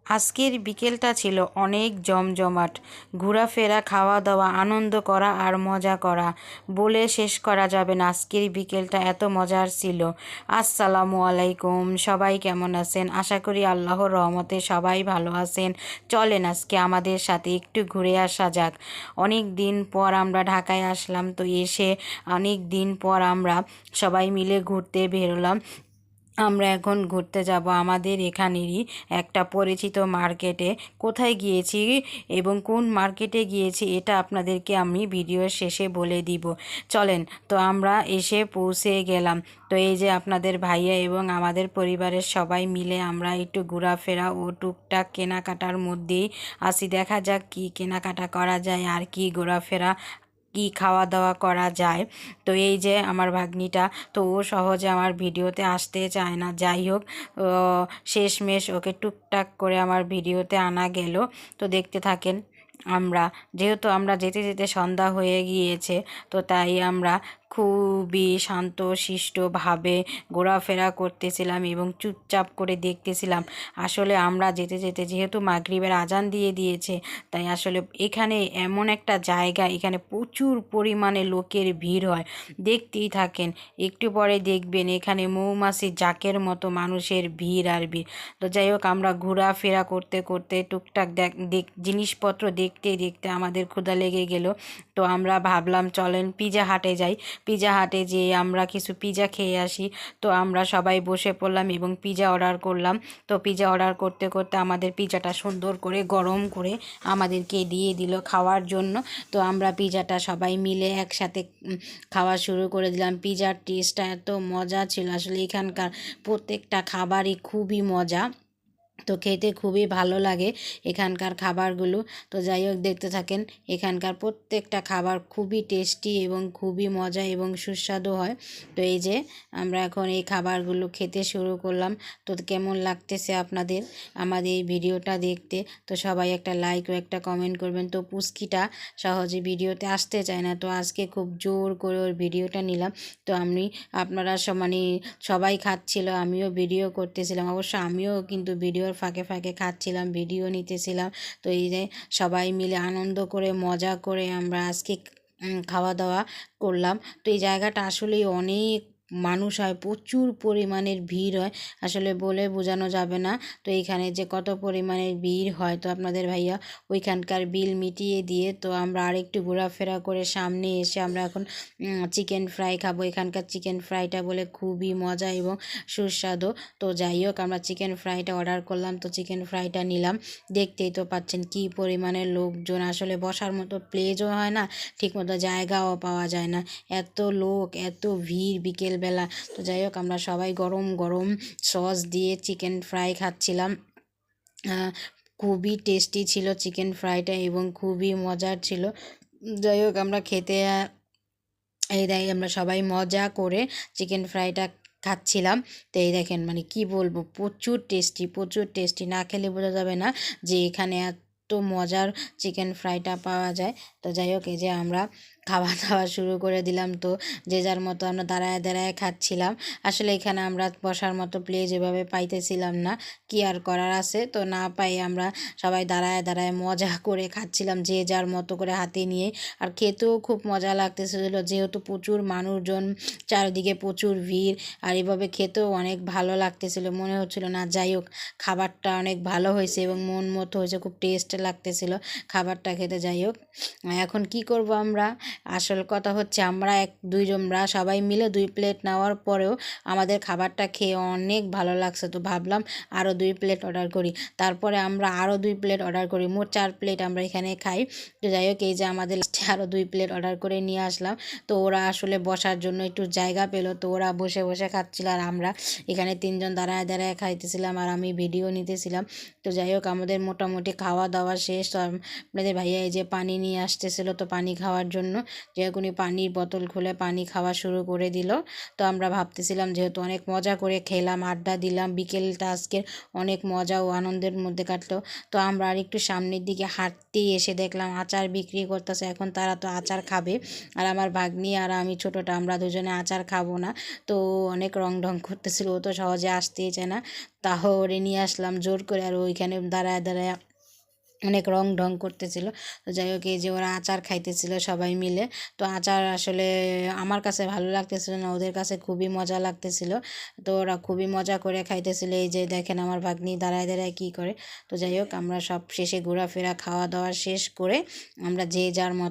আজকের বিকেলটা ছিল অনেক জমজমাট। ঘোরাফেরা, খাওয়া দাওয়া, আনন্দ করা আর মজা করা, বলে শেষ করা যাবে না। আজকের বিকেলটা এত মজার ছিল। আসসালামু আলাইকুম, সবাই কেমন আছেন? আশা করি আল্লাহর রহমতে সবাই ভালো আছেন। চলেন আজকে আমাদের সাথে একটু ঘুরে আসা যাক। অনেক দিন পর আমরা ঢাকায় আসলাম, তো এসে অনেক দিন পর আমরা সবাই মিলে ঘুরতে বেরোলাম। আমরা এখন ঘুরতে যাব আমাদের এখানেরই একটা পরিচিত মার্কেটে। কোথায় গিয়েছি এবং কোন মার্কেটে গিয়েছি এটা আপনাদেরকে আমি ভিডিওর শেষে বলে দিব। চলেন, তো আমরা এসে পৌঁছে গেলাম। তো এই যে আপনাদের ভাইয়া এবং আমাদের পরিবারের সবাই মিলে আমরা একটু ঘোরাফেরা ও টুকটাক কেনাকাটার মধ্যেই আসি। দেখা যাক কি কেনাকাটা করা যায় আর কি ঘোরাফেরা, কি খাওয়া দাওয়া করা যায়। তো এই যে আমার ভাগ্নিটা, তো ও সহজে আমার ভিডিওতে আসতে চায় না। যাই হোক, শেষমেশ ওকে টুকটাক করে আমার ভিডিওতে আনা গেল। তো দেখতে থাকেন। যেহেতু আমরা যেতে যেতে সন্ধ্যা হয়ে গিয়েছে, তো তাই আমরা খুবই শান্তশিষ্টভাবে ঘোরাফেরা করতেছিলাম এবং চুপচাপ করে দেখতেছিলাম। আসলে আমরা যেতে যেতে যেহেতু মাগরিবের আজান দিয়ে দিয়েছে, তাই আসলে এখানে এমন একটা জায়গা, এখানে প্রচুর পরিমাণে লোকের ভিড় হয়। দেখতেই থাকেন, একটু পরে দেখবেন এখানে মৌমাছি জাকের মতো মানুষের ভিড় আর ভিড়। তো যাই হোক, আমরা ঘোরাফেরা করতে করতে টুকটাক জিনিসপত্র দেখতে দেখতে আমাদের ক্ষুধা লেগে গেল। তো আমরা ভাবলাম চলেন পিজা হাটে যাই। পিজা হাটে যেয়ে আমরা কিছু পিজা খেয়ে আসি। তো আমরা সবাই বসে পড়লাম এবং পিজা অর্ডার করলাম। তো পিজা অর্ডার করতে করতে আমাদের পিজাটা সুন্দর করে গরম করে আমাদেরকে দিয়ে দিল খাওয়ার জন্য। তো আমরা পিজাটা সবাই মিলে একসাথে খাওয়া শুরু করে দিলাম। পিজার টেস্টটা এত মজা ছিল, আসলে এখানকার প্রত্যেকটা খাবারই খুবই মজা। তো খেতে খুবই ভালো লাগে এখানকার খাবারগুলো। তো যাই হোক, দেখতে থাকেন। এখানকার প্রত্যেকটা খাবার খুবই টেস্টি এবং খুবই মজা এবং সুস্বাদু হয়। তো এই যে আমরা এখন এই খাবারগুলো খেতে শুরু করলাম। তো কেমন লাগতেছে আপনাদের আমাদের এই ভিডিওটা দেখতে? তো সবাই একটা লাইক ও একটা কমেন্ট করবেন। তো পুস্কিটা সহজে ভিডিওতে আসতে চায় না, তো আজকে খুব জোর করে ওর ভিডিওটা নিলাম। তো আপনারা মানে সবাই খাচ্ছিল, আমিও ভিডিও করতেছিলাম। অবশ্য আমিও কিন্তু ভিডিওর ফাঁকে ফাঁকে খাচ্ছিলাম, ভিডিও নিতেছিলাম। তো এই যে সবাই মিলে আনন্দ করে মজা করে আমরা আজকে খাওয়া দাওয়া করলাম। তো এই জায়গাটা আসলেই অনেক মানুষ হয়, প্রচুর পরিমাণের ভিড় হয়, আসলে বলে বোঝানো যাবে না। তো এইখানে যে কত পরিমাণের ভিড় হয়, তো আপনাদের ভাইয়া ওইখানকার বিল মিটিয়ে দিয়ে তো আমরা আরেকটু ঘোরাফেরা করে সামনে এসে আমরা এখন চিকেন ফ্রাই খাবো। এখানকার চিকেন ফ্রাইটা বলে খুবই মজা এবং সুস্বাদু। তো যাই হোক, আমরা চিকেন ফ্রাইটা অর্ডার করলাম, তো চিকেন ফ্রাইটা নিলাম। দেখতেই তো পাচ্ছেন কি পরিমাণের লোকজন, আসলে বসার মতো প্লেসও হয় না, ঠিকমতো জায়গাও পাওয়া যায় না, এত লোক, এত ভিড় বিকেলবেলা। তো যাই হোক, আমরা সবাই গরম গরম সস দিয়ে চিকেন ফ্রাই খাচ্ছিলাম। খুবই টেস্টি ছিল চিকেন ফ্রাইটা এবং খুবই মজার ছিল। যাই হোক, আমরা খেতে এই দেখ আমরা সবাই মজা করে চিকেন ফ্রাইটা খাচ্ছিলাম। তো এই দেখেন, মানে কি বলবো, প্রচুর টেস্টি, প্রচুর টেস্টি, না খেলে বোঝা যাবে না যে এখানে এত মজার চিকেন ফ্রাইটা পাওয়া যায়। তো যাই হোক, এই যে আমরা খাওয়া দাওয়া শুরু করে দিলাম। তো যে যার মতো আমরা দাঁড়ায় দাঁড়ায় খাচ্ছিলাম। আসলে এখানে আমরা বসার মতো প্লেস এভাবে পাইতেছিলাম না, কি আর করার আছে। তো না পাই আমরা সবাই দাঁড়ায় দাঁড়ায় মজা করে খাচ্ছিলাম, যে যার মতো করে হাতে নিয়ে। আর খেতেও খুব মজা লাগতেছিল, যেহেতু প্রচুর মানুষজন, চারিদিকে প্রচুর ভিড়, আর এভাবে খেতেও অনেক ভালো লাগতেছিল। মনে হচ্ছিল না, যাই হোক, খাবারটা অনেক ভালো হয়েছে এবং মন মতো হয়েছে, খুব টেস্ট লাগতেছিল খাবারটা খেতে। যাই হোক, এখন কি করব আমরা, আসল কথা হচ্ছে আমরা দুইজনরা সবাই মিলে 2 প্লেট নেওয়ার পরেও আমাদের খাবারটা খেয়ে অনেক ভালো লাগছে। তো ভাবলাম আরও 2 প্লেট অর্ডার করি। তারপরে আমরা আরও 2 প্লেট অর্ডার করি, মোট 4 প্লেট আমরা এখানে খাই। তো যাই হোক, এই যে আমাদের আরও 2 প্লেট অর্ডার করে নিয়ে আসলাম। তো ওরা আসলে বসার জন্য একটু জায়গা পেলো, তো ওরা বসে বসে খাচ্ছিল, আর আমরা এখানে 3 জন দাঁড়ায় দাঁড়ায় খাইতেছিলাম আর আমি ভিডিও নিতেছিলাম। তো যাই হোক, আমাদের মোটামুটি খাওয়া দাওয়া শেষ। তো আপনাদের ভাইয়া এই যে পানি নিয়ে আসতে আসতেছিল তো পানি খাওয়ার জন্য, যেরকমই পানির বোতল খুলে পানি খাওয়া শুরু করে দিল। তো আমরা ভাবতেছিলাম যেহেতু অনেক মজা করে খেলাম, আড্ডা দিলাম, বিকেলটা আজকের অনেক মজা ও আনন্দের মধ্যে কাটলো। তো আমরা আর একটু সামনের দিকে হাঁটতেই এসে দেখলাম আচার বিক্রি করতেছে। এখন তারা তো আচার খাবে, আর আমার ভাগ্নি আর আমি ছোটোটা আমরা দুজনে আচার খাবো না। তো অনেক রং ঢং করতেছিল, ও তো সহজে আসতেই চায় না, তাও ওরে নিয়ে আসলাম জোর করে, আর ওইখানে দাঁড়ায় দাঁড়ায় অনেক রং ঢং করতেছিল। তো যাই হোক, এই যে ওরা আচার খাইতেছিল সবাই মিলে। তো আচার আসলে আমার কাছে ভালো লাগতেছিল না, ওদের কাছে খুবই মজা লাগতেছিল। তো ওরা খুবই মজা করে খাইতেছিল। এই যে দেখেন আমার ভাগ্নি দাঁড়ায় দাঁড়ায় কী করে। তো যাই হোক, আমরা সব শেষে ঘোরাফেরা খাওয়া দাওয়া শেষ করে আমরা যে যার মতো